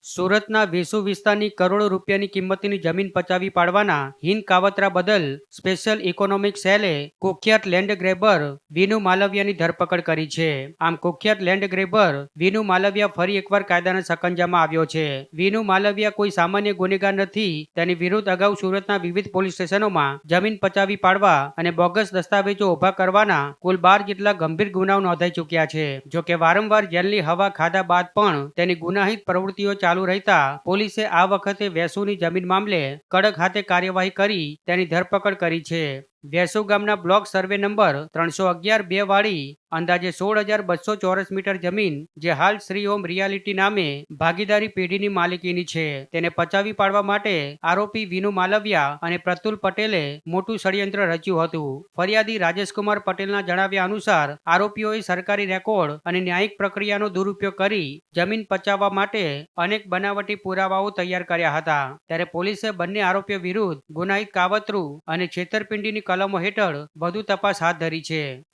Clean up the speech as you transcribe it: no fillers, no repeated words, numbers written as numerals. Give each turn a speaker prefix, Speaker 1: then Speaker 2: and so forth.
Speaker 1: સુરતના વેસુ વિસ્તારની કરોડો રૂપિયાની કિંમતની જમીન પચાવી પાડવાના હિન કાવતરા બદલ સ્પેશિયલ ઇકોનોમિક સેલે કુખ્યાત લેન્ડ ગ્રેબર વિનુ માલવિયાની ધરપકડ કરી છે. આમ કુખ્યાત લેન્ડ ગ્રેબર વિનુ માલવિયા ફરી એકવાર કાયદાના સકંજામાં આવ્યો છે. વિનુ માલવિયા કોઈ સામાન્ય ગુનેગાર નથી. તેની વિરુદ્ધ અગાઉ સુરતના વિવિધ પોલીસ સ્ટેશનોમાં જમીન પચાવી પાડવા અને બોગસ દસ્તાવેજો ઉભા કરવાના કુલ 12 જેટલા ગંભીર ગુનાઓ નોંધાઈ ચૂક્યા છે. જોકે વારંવાર જેલની હવા ખાધા બાદ પણ તેની ગુનાહિત પ્રવૃત્તિઓ ચાલુ રહેતા પોલીસે આ વખતે વેસુની જમીન મામલે કડક હાથે કાર્યવાહી કરી તેની ધરપકડ કરી છે. વેસુ ગામના બ્લોક સર્વે નંબર 311-2 વાળી અંદાજે 16,200 ચોરસ મીટર જમીન જે હાલ શ્રી ઓમ રિયાલિટી નામે ભાગીદારી પેઢીની માલિકીની છે, તેને પચાવી પાડવા માટે આરોપી વિનુ માલવિયા અને પ્રતુલ પટેલે મોટું ષડયંત્ર રચ્યું હતું. ફરિયાદી રાજેશકુમાર પટેલના જણાવ્યા અનુસાર આરોપીઓએ સરકારી રેકોર્ડ અને ન્યાયિક પ્રક્રિયાનો દુરુપયોગ કરી જમીન પચાવવા માટે અનેક બનાવટી પુરાવાઓ તૈયાર કર્યા હતા. ત્યારે પોલીસે બંને આરોપીઓ વિરુદ્ધ ગુનાહિત કાવતરું અને છેતરપિંડીની કલમો હેઠળ વધુ તપાસ હાથ ધરી છે.